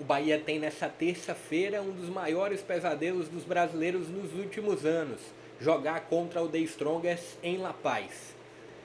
O Bahia tem nessa terça-feira um dos maiores pesadelos dos brasileiros nos últimos anos: jogar contra o The Strongest em La Paz.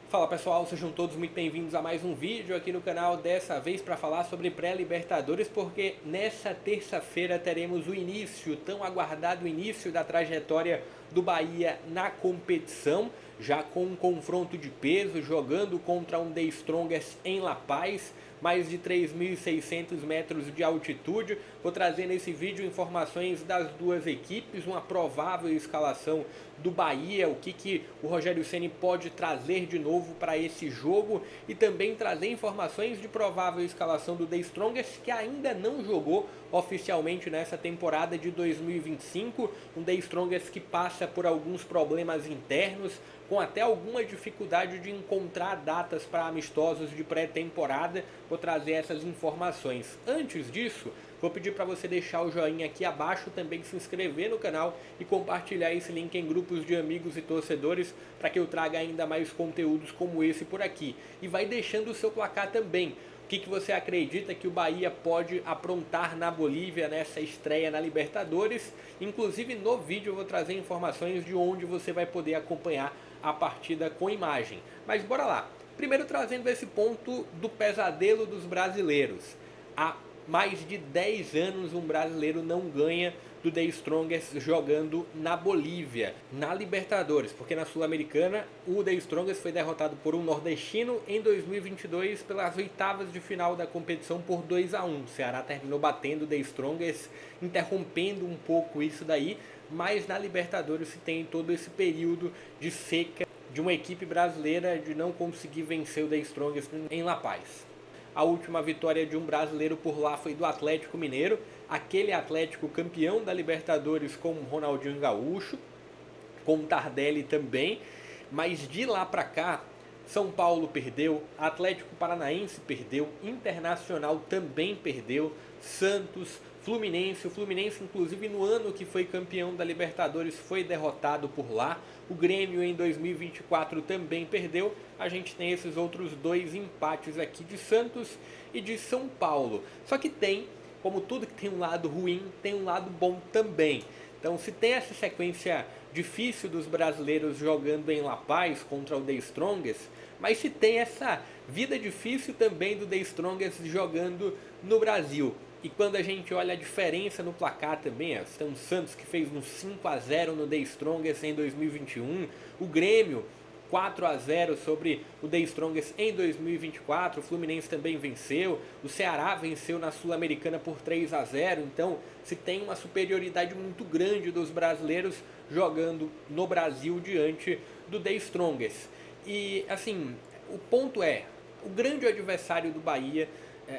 Fala pessoal, sejam todos muito bem-vindos a mais um vídeo aqui no canal, dessa vez para falar sobre pré-Libertadores, porque nessa terça-feira teremos o início, tão aguardado início da trajetória do Bahia na competição, já com um confronto de peso, jogando contra um The Strongest em La Paz, mais de 3.600 metros de altitude. Vou trazer nesse vídeo informações das duas equipes, uma provável escalação do Bahia, o que o Rogério Ceni pode trazer de novo para esse jogo, e também trazer informações de provável escalação do The Strongest, que ainda não jogou oficialmente nessa temporada de 2025, um The Strongest que passa por alguns problemas internos, com até alguma dificuldade de encontrar datas para amistosos de pré-temporada. Vou trazer essas informações. Antes disso, vou pedir para você deixar o joinha aqui abaixo, também se inscrever no canal e compartilhar esse link em grupos de amigos e torcedores para que eu traga ainda mais conteúdos como esse por aqui. E vai deixando o seu placar também. O que você acredita que o Bahia pode aprontar na Bolívia nessa estreia na Libertadores? Inclusive no vídeo eu vou trazer informações de onde você vai poder acompanhar a partida com imagem. Mas bora lá. Primeiro trazendo esse ponto do pesadelo dos brasileiros. Há mais de 10 anos um brasileiro não ganha do The Strongest jogando na Bolívia, na Libertadores, porque na Sul-Americana o The Strongest foi derrotado por um nordestino em 2022 pelas oitavas de final da competição por 2-1. O Ceará terminou batendo o The Strongest, interrompendo um pouco isso daí, mas na Libertadores se tem todo esse período de seca de uma equipe brasileira de não conseguir vencer o The Strongest em La Paz. A última vitória de um brasileiro por lá foi do Atlético Mineiro, aquele Atlético campeão da Libertadores com o Ronaldinho Gaúcho, com o Tardelli também, mas de lá para cá, São Paulo perdeu, Atlético Paranaense perdeu, Internacional também perdeu, Santos, Fluminense, o Fluminense inclusive no ano que foi campeão da Libertadores foi derrotado por lá, o Grêmio em 2024 também perdeu. A gente tem esses outros dois empates aqui de Santos e de São Paulo. Só que tem, como tudo que tem um lado ruim, tem um lado bom também. Então se tem essa sequência difícil dos brasileiros jogando em La Paz contra o The Strongest, mas se tem essa vida difícil também do The Strongest jogando no Brasil. E quando a gente olha a diferença no placar também, tem o Santos que fez um 5-0 no The Strongest em 2021, o Grêmio 4-0 sobre o The Strongest em 2024, o Fluminense também venceu, o Ceará venceu na Sul-Americana por 3-0, então se tem uma superioridade muito grande dos brasileiros jogando no Brasil diante do The Strongest. E assim, o ponto é, o grande adversário do Bahia,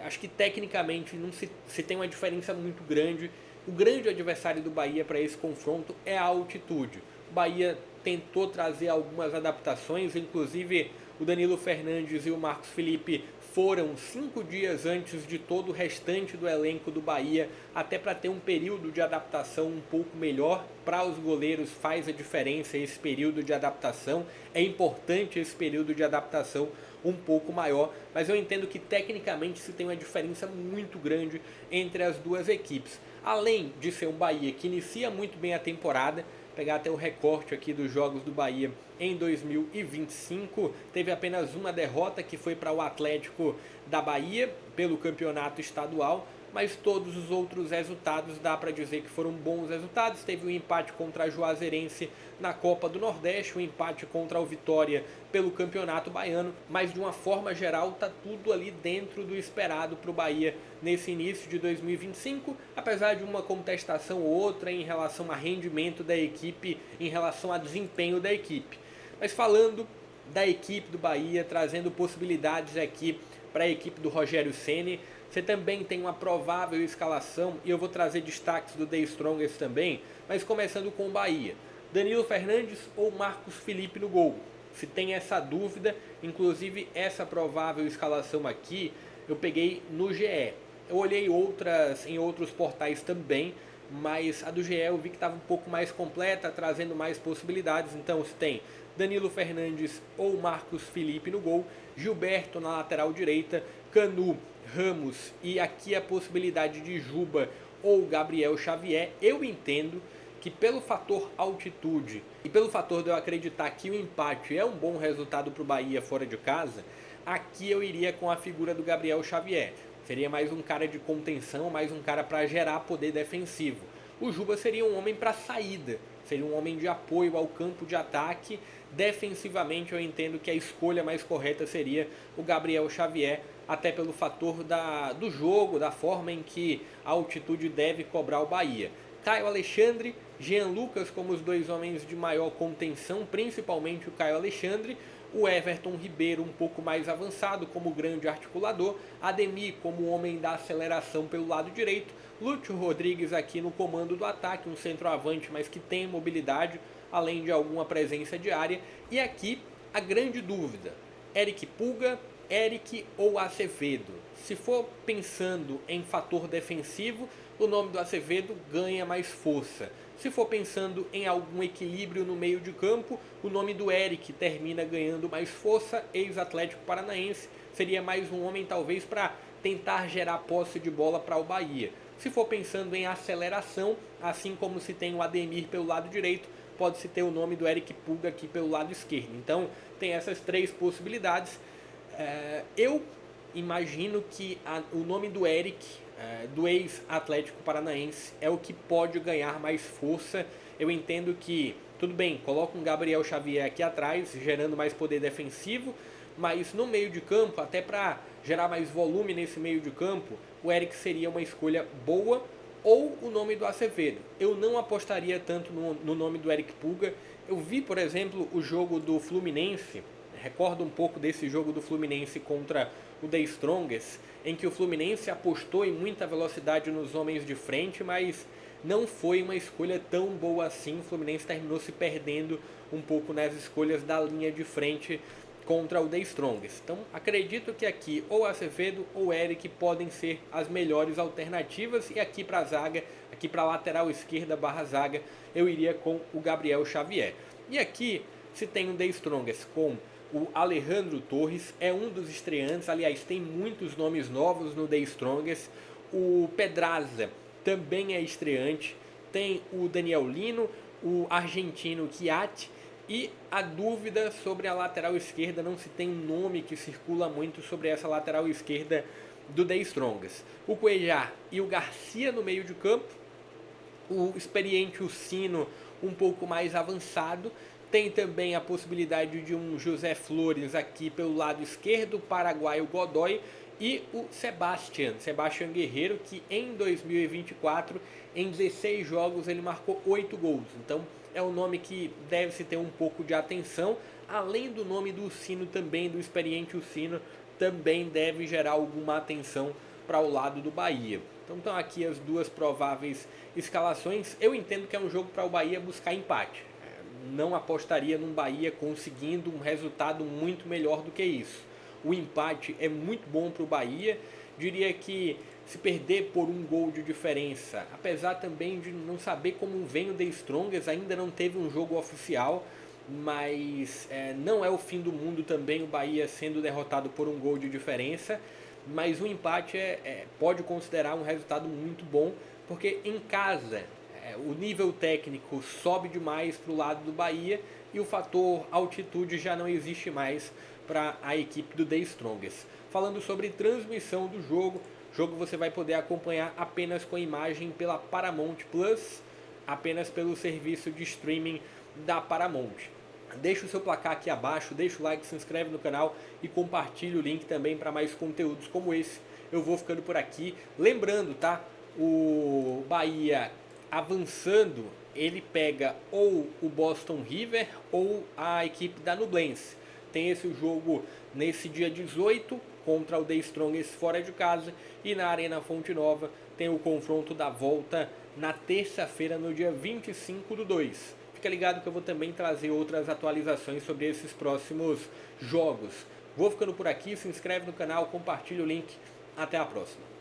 acho que tecnicamente não se tem uma diferença muito grande. O grande adversário do Bahia para esse confronto é a altitude. O Bahia tentou trazer algumas adaptações, inclusive o Danilo Fernandes e o Marcos Felipe foram 5 dias antes de todo o restante do elenco do Bahia, até para ter um período de adaptação um pouco melhor. Para os goleiros faz a diferença esse período de adaptação, é importante esse período de adaptação um pouco maior, mas eu entendo que tecnicamente se tem uma diferença muito grande entre as duas equipes. Além de ser um Bahia que inicia muito bem a temporada, pegar até o recorte aqui dos jogos do Bahia em 2025, teve apenas uma derrota que foi para o Atlético da Bahia pelo campeonato estadual, mas todos os outros resultados dá para dizer que foram bons resultados. Teve um empate contra a Juazeirense na Copa do Nordeste, um empate contra o Vitória pelo Campeonato Baiano, mas de uma forma geral está tudo ali dentro do esperado para o Bahia nesse início de 2025, apesar de uma contestação ou outra em relação a rendimento da equipe, em relação a desempenho da equipe. Mas falando da equipe do Bahia, trazendo possibilidades aqui para a equipe do Rogério Ceni, você também tem uma provável escalação, e eu vou trazer destaques do The Strongest também, mas começando com o Bahia. Danilo Fernandes ou Marcos Felipe no gol? Se tem essa dúvida, inclusive essa provável escalação aqui, eu peguei no GE. Eu olhei outras em outros portais também, mas a do GE eu vi que estava um pouco mais completa, trazendo mais possibilidades. Então se tem Danilo Fernandes ou Marcos Felipe no gol, Gilberto na lateral direita, Canu, Ramos e aqui a possibilidade de Juba ou Gabriel Xavier, eu entendo que pelo fator altitude e pelo fator de eu acreditar que o empate é um bom resultado para o Bahia fora de casa, aqui eu iria com a figura do Gabriel Xavier. Seria mais um cara de contenção, mais um cara para gerar poder defensivo. O Juba seria um homem para saída, seria um homem de apoio ao campo de ataque. Defensivamente eu entendo que a escolha mais correta seria o Gabriel Xavier, até pelo fator do jogo, da forma em que a altitude deve cobrar o Bahia. Caio Alexandre, Jean Lucas como os dois homens de maior contenção, principalmente o Caio Alexandre, o Everton Ribeiro um pouco mais avançado como grande articulador, Ademir como homem da aceleração pelo lado direito, Lúcio Rodrigues aqui no comando do ataque, um centroavante, mas que tem mobilidade, além de alguma presença de área. E aqui a grande dúvida, Eric Pulga, Eric ou Acevedo? Se for pensando em fator defensivo, o nome do Acevedo ganha mais força. Se for pensando em algum equilíbrio no meio de campo, o nome do Eric termina ganhando mais força, ex-Atlético Paranaense, seria mais um homem talvez para tentar gerar posse de bola para o Bahia. Se for pensando em aceleração, assim como se tem o Ademir pelo lado direito, pode-se ter o nome do Eric Pulga aqui pelo lado esquerdo. Então tem essas três possibilidades. Eu imagino que o nome do Eric, do ex-Atlético Paranaense, é o que pode ganhar mais força. Eu entendo que, tudo bem, coloca um Gabriel Xavier aqui atrás, gerando mais poder defensivo, mas no meio de campo, até para gerar mais volume nesse meio de campo, o Eric seria uma escolha boa, ou o nome do Acevedo. Eu não apostaria tanto no nome do Eric Pulga. Eu vi, por exemplo, o jogo do Fluminense, recordo um pouco desse jogo do Fluminense contra o The Strongest, em que o Fluminense apostou em muita velocidade nos homens de frente, mas não foi uma escolha tão boa assim. O Fluminense terminou se perdendo um pouco nas escolhas da linha de frente contra o The Strongest. Então acredito que aqui ou Acevedo ou Eric podem ser as melhores alternativas, e aqui para a zaga, aqui para a lateral esquerda / zaga, eu iria com o Gabriel Xavier. E aqui se tem um The Strongest com o Alejandro Torres, é um dos estreantes, aliás tem muitos nomes novos no The Strongest. O Pedraza também é estreante, tem o Daniel Lino, o argentino Chiatti, e a dúvida sobre a lateral esquerda, não se tem um nome que circula muito sobre essa lateral esquerda do The Strongest. O Cuellar e o Garcia no meio de campo, o experiente Ucino um pouco mais avançado, tem também a possibilidade de um José Flores aqui pelo lado esquerdo, o paraguaio Godoy e o Sebastián Guerreiro, que em 2024, em 16 jogos, ele marcou 8 gols. Então é um nome que deve-se ter um pouco de atenção, além do nome do Ucino também, do experiente Ucino, também deve gerar alguma atenção para o lado do Bahia. Então estão aqui as duas prováveis escalações. Eu entendo que é um jogo para o Bahia buscar empate. Não apostaria num Bahia conseguindo um resultado muito melhor do que isso. O empate é muito bom para o Bahia. Diria que se perder por um gol de diferença, apesar também de não saber como vem o The Strongest, ainda não teve um jogo oficial, mas não é o fim do mundo também o Bahia sendo derrotado por um gol de diferença. Mas o empate pode considerar um resultado muito bom, porque em casa o nível técnico sobe demais para o lado do Bahia e o fator altitude já não existe mais para a equipe do The Strongest. Falando sobre transmissão do jogo você vai poder acompanhar apenas com imagem pela Paramount Plus, apenas pelo serviço de streaming da Paramount. Deixa o seu placar aqui abaixo, deixa o like, se inscreve no canal e compartilha o link também para mais conteúdos como esse. Eu vou ficando por aqui. Lembrando, tá? O Bahia avançando, ele pega ou o Boston River ou a equipe da Nublense. Tem esse jogo nesse dia 18 contra o The Strongest fora de casa, e na Arena Fonte Nova tem o confronto da volta na terça-feira, no dia 25/2. Fica ligado que eu vou também trazer outras atualizações sobre esses próximos jogos. Vou ficando por aqui, se inscreve no canal, compartilha o link. Até a próxima.